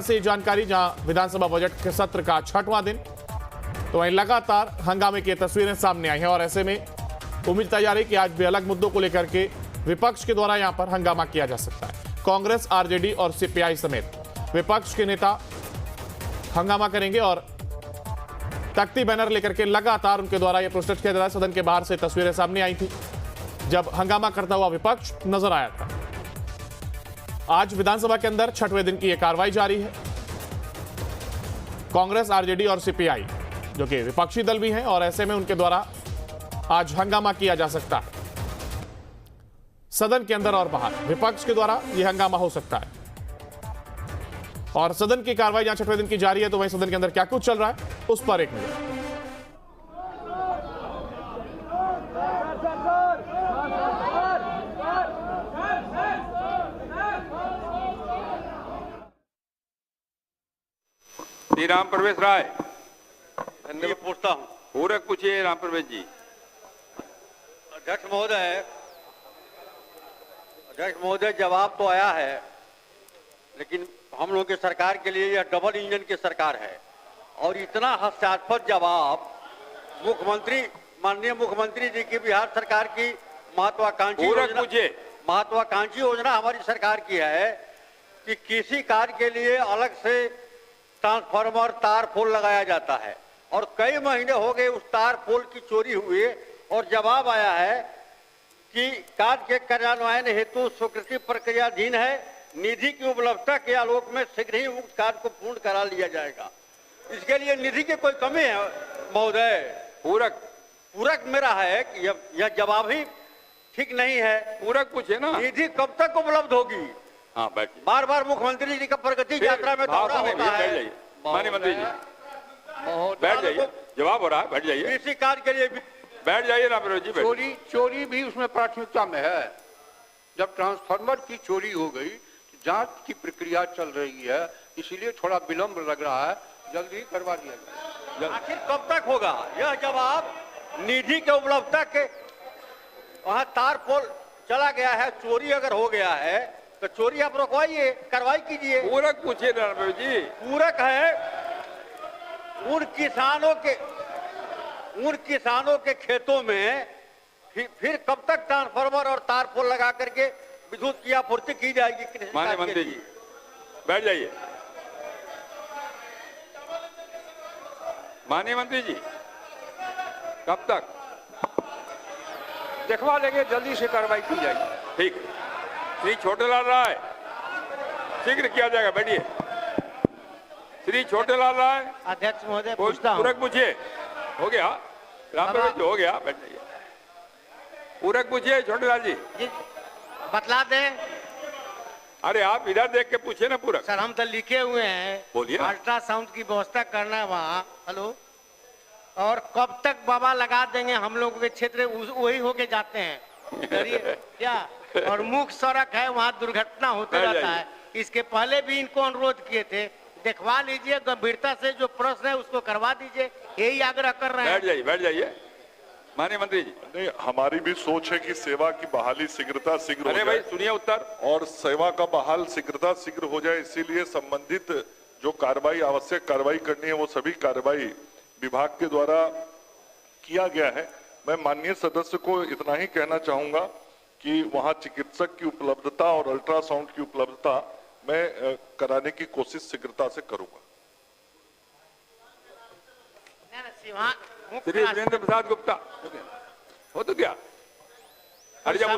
से जानकारी, जहां विधानसभा बजट के सत्र का 6वां दिन, तो वहीं लगातार हंगामे की तस्वीरें सामने आई हैं और ऐसे में उम्मीद तैयार जा रही कि आज भी अलग मुद्दों को लेकर के विपक्ष के द्वारा यहां पर हंगामा किया जा सकता है। कांग्रेस, आरजेडी और सीपीआई समेत विपक्ष के नेता हंगामा करेंगे और तख्ती बैनर लेकर के लगातार उनके द्वारा यह प्रोटेस्ट किया जा रहा है। सदन के बाहर से तस्वीरें सामने आई थी जब हंगामा करता हुआ विपक्ष नजर आया था। आज विधानसभा के अंदर 6वें दिन की यह कार्रवाई जारी है। कांग्रेस, आरजेडी और सीपीआई जो कि विपक्षी दल भी हैं और ऐसे में उनके द्वारा आज हंगामा किया जा सकता है। सदन के अंदर और बाहर विपक्ष के द्वारा यह हंगामा हो सकता है। और सदन की कार्रवाई जहां 6वें दिन की जारी है, तो वहीं सदन के अंदर क्या कुछ चल रहा है उस पर एक नजर। श्री राम प्रवेश राय, धन्यवाद। पूछता हूँ, पूरक पूछिए राम प्रवेश जी। अध्यक्ष महोदय, जवाब तो आया है, लेकिन हम लोगों की सरकार के लिए यह डबल इंजन की सरकार है और इतना हास्यास्पद जवाब माननीय मुख्यमंत्री जी की बिहार सरकार की महत्वाकांक्षी योजना हमारी सरकार की है कि किसी कार्य के लिए अलग से ट्रांसफार्मर, तार पोल लगाया जाता है और कई महीने हो गए उस तार पोल की चोरी हुए और जवाब आया है कि कार्य के कार्यान्वयन हेतु स्वीकृति प्रक्रियाधीन है। निधि की उपलब्धता के आलोक में शीघ्र ही उक्त कार्य को पूर्ण करा लिया जाएगा। इसके लिए निधि की कोई कमी है महोदय? पूरक मेरा है कि यह जवाब ही ठीक नहीं है। पूरक पूछे ना, निधि कब तक उपलब्ध होगी? हाँ, बैठिए। बार बार मुख्यमंत्री जी का प्रगति यात्रा में दौरा होता है। माननीय मंत्री जी बैठ जाइए, जवाब हो रहा है, बैठ जाइए। इसी कार्य के लिए बैठ जाइए राम प्रवेश जी। चोरी भी उसमें प्राथमिकता में है। जब ट्रांसफार्मर की चोरी हो गई, जांच की प्रक्रिया चल रही है, इसीलिए थोड़ा विलंब लग रहा है, जल्दी करवा दिया जाए। आखिर कब तक होगा यह जवाब? निधि के उपलब्धता के वहां तार पोल चला गया है, चोरी अगर हो गया है तो चोरी आप रोकवाइए, कार्रवाई कीजिए। पूरक पूछिए राम प्रवेश जी। पूरक है उन किसानों के खेतों में फिर कब तक ट्रांसफार्मर और तार पोल लगा करके विद्युत की आपूर्ति की जाएगी? माननीय मंत्री जी बैठ जाइए। माननीय मंत्री जी कब तक? दिखवा लेंगे, जल्दी से कार्रवाई की जाएगी। ठीक। श्री छोटेलाल राय, शीघ्र किया जाएगा, बैठिए। श्री छोटेलाल राय। अध्यक्ष महोदय, पूछता हूं। पूरक पूछिए। हो गया राम प्रवेश जी, हो गया, बैठ जाइए। पूरक पूछिए छोटेलाल जी। बतला दें। अरे आप इधर देख के पूछिए ना पूरक। सर, हम तो लिखे हुए हैं, बोलिए। अल्ट्रासाउंड की व्यवस्था करना है वहाँ। हेलो, और कब तक बाबा लगा देंगे? हम लोग के क्षेत्र वही होके जाते हैं क्या? और मुख्य सड़क है, वहाँ दुर्घटना होते रहता है। इसके पहले भी इनको अनुरोध किए थे, दिखवा लीजिए, गंभीरता से जो प्रश्न है उसको करवा दीजिए, यही आग्रह कर रहे हैं। बैठ जाइए। माननीय मंत्री जी। नहीं, हमारी भी सोच है कि सेवा की बहाली शीघ्र हो अरे भाई सुनिए उत्तर। और सेवा का बहाल शीघ्र हो जाए, इसीलिए संबंधित जो कार्रवाई, आवश्यक कार्रवाई करनी है, वो सभी कार्रवाई विभाग के द्वारा किया गया है। मैं माननीय सदस्य को इतना ही कहना चाहूंगा कि वहां चिकित्सक की उपलब्धता और अल्ट्रासाउंड की उपलब्धता मैं कराने की कोशिश शीघ्रता से करूंगा। श्री वीरेंद्र प्रसाद गुप्ता हो तो क्या? अरे जब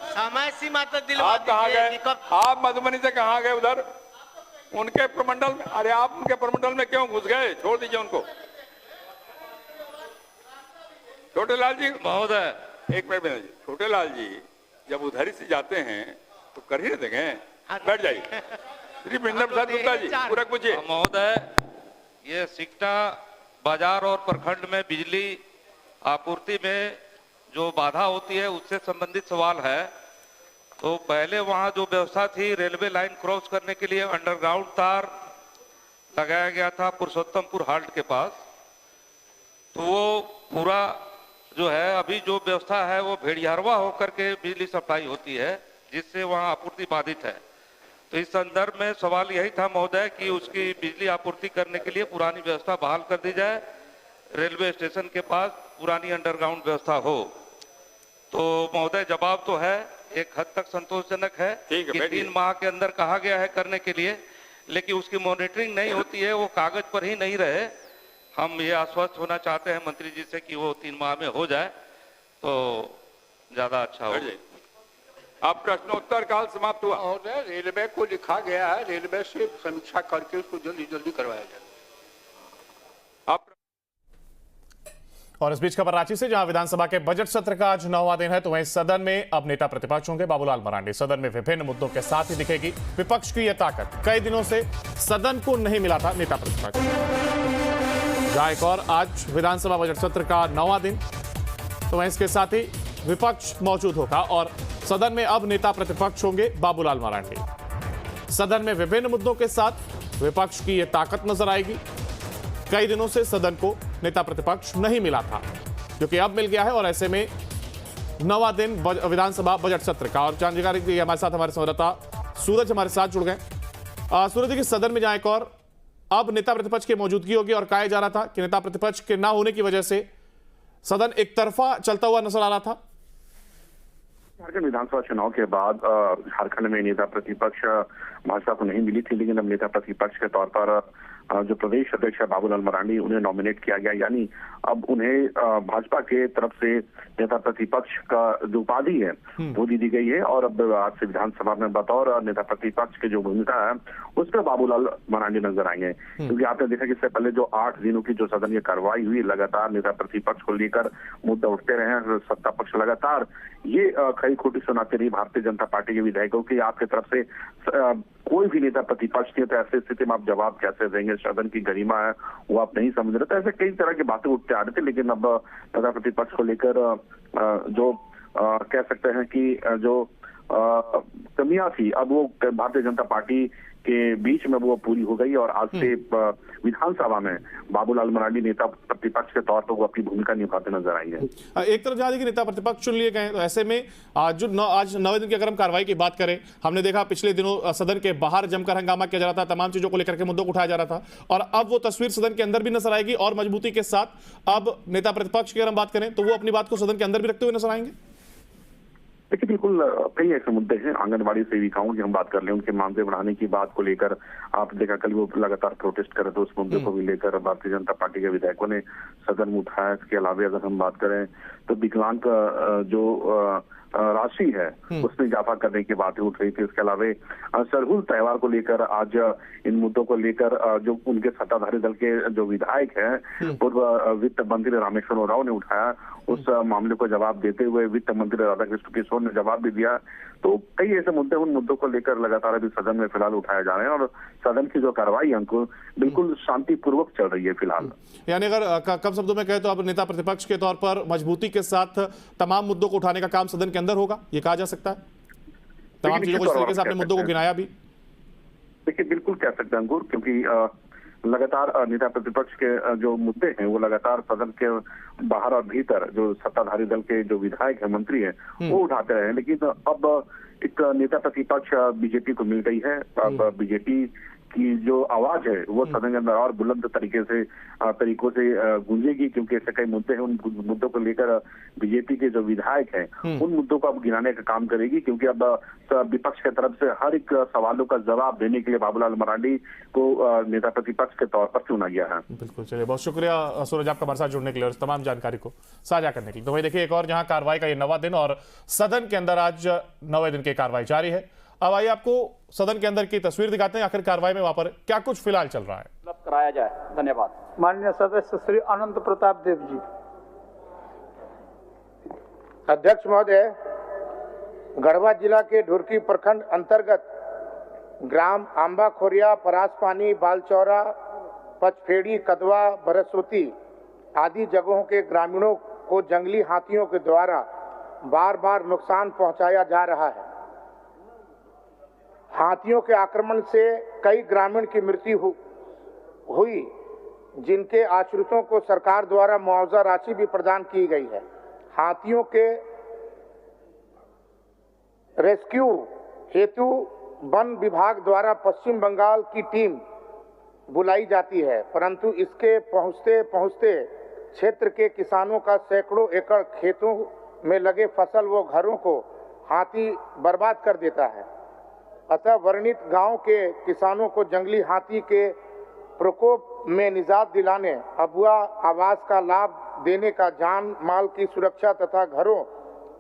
समय सीमा तो दिलवा आप कहाँ गए? आप मधुबनी से कहाँ गए? उधर उनके प्रमंडल में। अरे आप उनके प्रमंडल में क्यों घुस गए? छोड़ दीजिए उनको। छोटेलाल जी महोदय, एक मिनट में। छोटेलाल जी जब उधर से जाते हैं तो कर ही नहीं देंगे, बैठ जाइए। श्री वीरेंद्र प्रसाद गुप्ता जी पूरक पूछिए। महोदय, ये सिकटा बाजार और प्रखंड में बिजली आपूर्ति में जो बाधा होती है उससे संबंधित सवाल है। तो पहले वहाँ जो व्यवस्था थी, रेलवे लाइन क्रॉस करने के लिए अंडरग्राउंड तार लगाया गया था पुरुषोत्तमपुर हाल्ट के पास, तो वो पूरा जो है अभी जो व्यवस्था है वो भेड़ियारवा होकर के बिजली सप्लाई होती है, जिससे वहाँ आपूर्ति बाधित है। तो इस संदर्भ में सवाल यही था महोदय कि उसकी बिजली आपूर्ति करने के लिए पुरानी व्यवस्था बहाल कर दी जाए, रेलवे स्टेशन के पास पुरानी अंडरग्राउंड व्यवस्था हो। तो महोदय जवाब तो है, एक हद तक संतोषजनक है ठीक है, कि बैठिए। 3 माह के अंदर कहा गया है करने के लिए, लेकिन उसकी मॉनिटरिंग नहीं होती है, वो कागज पर ही नहीं रहे। हम ये आश्वस्त होना चाहते हैं मंत्री जी से कि वो 3 माह में हो जाए तो ज्यादा अच्छा हो। बैठ जाइए। आप प्रश्नोत्तर काल समाप्त हुआ। और रेलवे को लिखा गया है, रेलवे से समीक्षा करके उसको जल्दी जल्दी करवाया जाए। आप और इस बीच खबर रांची से, जहां विधानसभा के बजट सत्र का आज 9वां दिन है, तो वहीं सदन में अब नेता प्रतिपक्ष होंगे बाबूलाल मरांडी। सदन में विभिन्न मुद्दों के साथ ही दिखेगी विपक्ष की यह ताकत। कई दिनों से सदन को नहीं मिला था नेता प्रतिपक्ष। जहां एक और आज विधानसभा बजट सत्र का 9वां दिन, तो वहीं इसके साथ ही विपक्ष मौजूद होगा और सदन में अब नेता प्रतिपक्ष होंगे बाबूलाल मरांडी। सदन में विभिन्न मुद्दों के साथ विपक्ष की यह ताकत नजर आएगी। कई दिनों से सदन को नेता प्रतिपक्ष नहीं मिला था, जो कि अब मिल गया है और ऐसे में 9वां दिन विधानसभा बजट सत्र का। और जानकारी के लिए हमारे साथ हमारे संवाददाता सूरज हमारे साथ जुड़ गए। सूरज जी, की सदन में जहां एक और अब नेता प्रतिपक्ष की मौजूदगी होगी और कहा जा रहा था कि नेता प्रतिपक्ष के ना होने की वजह से सदन एक तरफा चलता हुआ नजर आ रहा था। झारखंड विधानसभा चुनाव के बाद झारखंड में नेता प्रतिपक्ष भाजपा को नहीं मिली थी, लेकिन अब नेता प्रतिपक्ष के तौर पर जो प्रदेश अध्यक्ष है बाबूलाल मरांडी, उन्हें नॉमिनेट किया गया। यानी अब उन्हें भाजपा के तरफ से नेता प्रतिपक्ष का जो उपाधि है वो दी गई है और अब आज से विधानसभा में बतौर नेता प्रतिपक्ष की जो भूमिका है उस पर बाबूलाल मरांडी नजर आएंगे। क्योंकि आपने देखा कि इससे पहले जो 8 दिनों की जो सदन की कार्रवाई हुई, लगातार नेता प्रतिपक्ष को लेकर मुद्दे उठते रहे। सत्ता पक्ष लगातार ये खरी खोटी सुनाते रही भारतीय जनता पार्टी के विधायकों की आपकी तरफ से कोई भी नेता प्रतिपक्ष नहीं, तो ऐसी स्थिति में आप जवाब कैसे देंगे? सदन की गरिमा है वो आप नहीं समझ रहे। तो ऐसे कई तरह की बातें उठते आ रही थी, लेकिन अब नेता प्रतिपक्ष को लेकर जो कह सकते हैं कि जो कमियां थी अब वो भारतीय जनता पार्टी के बीच में वो पूरी हो गई और आज से विधानसभा में बाबूलाल मरांडी नेता प्रतिपक्ष के तौर पर वो अपनी भूमिका निभाते नजर आएंगे। एक तरफ जहां देखिए नेता प्रतिपक्ष चुन लिए गए, तो ऐसे में आज 9वें दिन की अगर हम कार्रवाई की बात करें, हमने देखा पिछले दिनों सदन के बाहर जमकर हंगामा किया जा रहा था, तमाम चीजों को लेकर के मुद्दों को उठाया जा रहा था और अब वो तस्वीर सदन के अंदर भी नजर आएगी और मजबूती के साथ अब नेता प्रतिपक्ष की अगर हम बात करें तो वो अपनी बात को सदन के अंदर भी रखते हुए नजर आएंगे। देखिए, बिल्कुल कई ऐसे मुद्दे हैं। आंगनबाड़ी सेविकाओं की हम बात कर लें, उनके मानदेय बढ़ाने की बात को लेकर आप देखा कल वो लगातार प्रोटेस्ट कर रहे थे, उस मुद्दे को भी लेकर भारतीय जनता पार्टी के विधायकों ने सदन में उठाया। इसके अलावा अगर हम बात करें तो विकलांग जो राशि है उसमें इजाफा करने की बातें उठ रही थी। इसके अलावा सरहुल त्योहार को लेकर आज इन मुद्दों को लेकर जो उनके सत्ताधारी दल के जो विधायक हैं पूर्व वित्त मंत्री रामेश्वर उरांव ने उठाया, उस मामले को जवाब देते हुए वित्त मंत्री राधाकृष्ण किशोर ने जवाब भी दिया। तो कई ऐसे मुद्दे उन मुद्दों को लेकर लगातार अभी सदन में फिलहाल उठाए जा रहे हैं और सदन की जो कार्रवाई अंकुर बिल्कुल शांतिपूर्वक चल रही है फिलहाल। यानी अगर कम शब्दों में कहे तो अब नेता प्रतिपक्ष के तौर पर मजबूती के साथ तमाम मुद्दों को उठाने का काम सदन के अंदर होगा, ये कहा जा सकता है। तमाम चीजों को इस तरीके से अपने मुद्दों को गिनाया भी। देखिए, बिल्कुल कह सकते हैं अंकुर, क्योंकि लगातार नेता प्रतिपक्ष के जो मुद्दे हैं वो लगातार सदन के बाहर और भीतर जो सत्ताधारी दल के जो विधायक है, मंत्री हैं, वो उठाते रहे। लेकिन अब एक नेता प्रतिपक्ष बीजेपी को मिल गई है। अब बीजेपी की जो आवाज है वो सदन के अंदर और बुलंद तरीकों से गूंजेगी, क्योंकि ऐसे कई मुद्दे हैं। उन मुद्दों को लेकर बीजेपी के जो विधायक हैं उन मुद्दों को अब गिनाने का काम करेगी, क्योंकि अब विपक्ष की तरफ से हर एक सवालों का जवाब देने के लिए बाबूलाल मरांडी को नेता प्रतिपक्ष के तौर पर चुना गया है। बिल्कुल, चलिए बहुत शुक्रिया सूरज आपका हमारे साथ जुड़ने के लिए और इस तमाम जानकारी को साझा करने के लिए। तो वही देखिए, एक और जहां कार्रवाई का ये 9वां दिन और सदन के अंदर आज 9वें दिन की कार्रवाई जारी है। अब आइए आपको सदन के अंदर की तस्वीर दिखाते हैं, आखिर कार्रवाई में वहां पर क्या कुछ फिलहाल चल रहा है। कराया जाए। धन्यवाद। माननीय सदस्य श्री अनंत प्रताप देव जी। अध्यक्ष महोदय, गढ़वा जिला के ढुरकी प्रखंड अंतर्गत ग्राम आंबा खोरिया, परासपानी, बालचौरा, पचफेड़ी, कदवा, बरसवती आदि जगहों के ग्रामीणों को जंगली हाथियों के द्वारा बार बार नुकसान पहुंचाया जा रहा है। हाथियों के आक्रमण से कई ग्रामीण की मृत्यु हुई, जिनके आश्रितों को सरकार द्वारा मुआवजा राशि भी प्रदान की गई है। हाथियों के रेस्क्यू हेतु वन विभाग द्वारा पश्चिम बंगाल की टीम बुलाई जाती है, परंतु इसके पहुंचते पहुंचते क्षेत्र के किसानों का सैकड़ों एकड़ खेतों में लगे फसल व घरों को हाथी बर्बाद कर देता है। अतः वर्णित गांव के किसानों को जंगली हाथी के प्रकोप में निजात दिलाने, अबुआ आवास का लाभ देने का, जान माल की सुरक्षा तथा घरों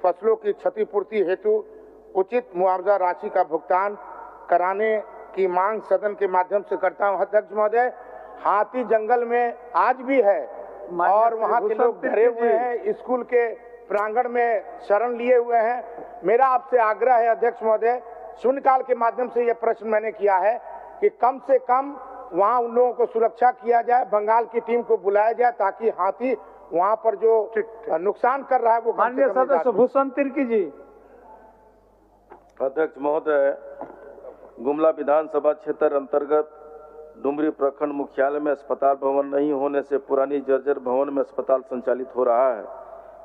फसलों की क्षतिपूर्ति हेतु उचित मुआवजा राशि का भुगतान कराने की मांग सदन के माध्यम से करता हूं। अध्यक्ष महोदय, हाथी जंगल में आज भी है और वहां के लोग डरे हुए हैं, स्कूल के प्रांगण में शरण लिए हुए हैं। मेरा आपसे आग्रह है अध्यक्ष महोदय, शून्यकाल के माध्यम से यह प्रश्न मैंने किया है कि कम से कम वहां उन लोगों को सुरक्षा किया जाए, बंगाल की टीम को बुलाया जाए ताकि हाथी वहां पर जो नुकसान कर रहा है वो। माननीय सदस्य भूषण तिर्की जी। अध्यक्ष महोदय, गुमला विधानसभा क्षेत्र अंतर्गत डुमरी प्रखंड मुख्यालय में अस्पताल भवन नहीं होने से पुरानी जर्जर भवन में अस्पताल संचालित हो रहा है।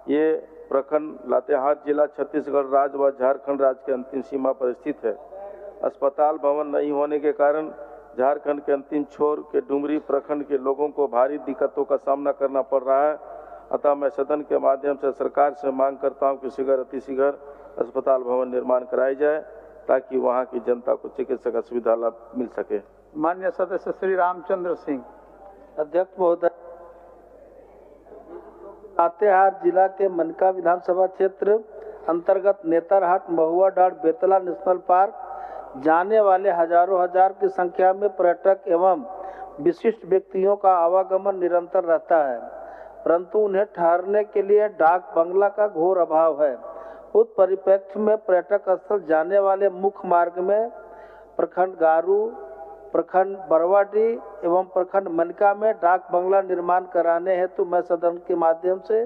ये प्रखंड लातेहार जिला छत्तीसगढ़ राज्य व झारखंड राज्य के अंतिम सीमा पर स्थित है। अस्पताल भवन नहीं होने के कारण झारखंड के अंतिम छोर के डुमरी प्रखंड के लोगों को भारी दिक्कतों का सामना करना पड़ रहा है। अतः मैं सदन के माध्यम से सरकार से मांग करता हूं कि शीघ्र अतिशीघ्र अस्पताल भवन निर्माण कराई जाए ताकि वहां की जनता को चिकित्सा सुविधा लाभ मिल सके। माननीय सदस्य श्री रामचंद्र सिंह। अध्यक्ष महोदय, लातेहार जिला के मनका विधानसभा क्षेत्र अंतर्गत नेतरहाट, महुआ डांड, बेतला नेशनल पार्क जाने वाले हजारों हजार की संख्या में पर्यटक एवं विशिष्ट व्यक्तियों का आवागमन निरंतर रहता है, परंतु उन्हें ठहरने के लिए डाक बंगला का घोर अभाव है। उस परिप्रेक्ष्य में पर्यटक स्थल जाने वाले मुख्य मार्ग में प्रखंड गारू, प्रखंड बरवाडी एवं प्रखंड मनका में डाक बंगला निर्माण कराने हेतु मैं सदन के माध्यम से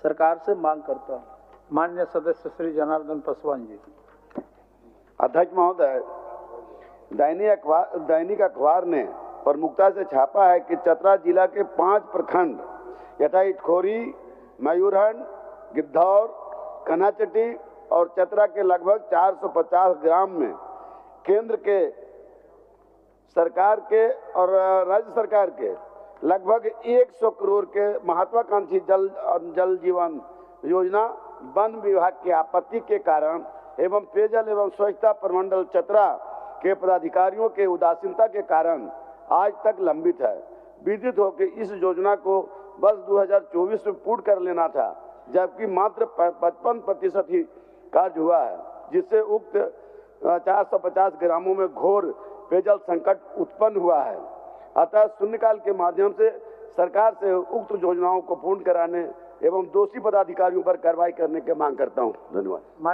सरकार से मांग करता हूँ। माननीय सदस्य श्री जनार्दन पासवान जी। अध्यक्ष महोदय, दैनिक अखबार ने प्रमुखता से छापा है कि चतरा जिला के 5 प्रखंड यथा इटखोरी, मयूरहंड, गिद्धौर, कन्हाचट्टी और चतरा के लगभग 450 ग्राम में केंद्र के सरकार के और राज्य सरकार के लगभग 100 करोड़ के महत्वाकांक्षी जल जीवन योजना वन विभाग की आपत्ति के कारण एवं पेयजल एवं स्वच्छता प्रमंडल चतरा के पदाधिकारियों के उदासीनता के कारण आज तक लंबित है। विदित हो कि इस योजना को वर्ष 2024 में पूर्ण कर लेना था, जबकि मात्र 55% ही कार्य हुआ है, जिससे उक्त 450 ग्रामों में घोर पेयजल संकट उत्पन्न हुआ है। अतः शून्यकाल के माध्यम से सरकार से उक्त योजनाओं को पूर्ण कराने एवं दोषी पदाधिकारियों पर कार्रवाई करने की मांग करता हूं। धन्यवाद।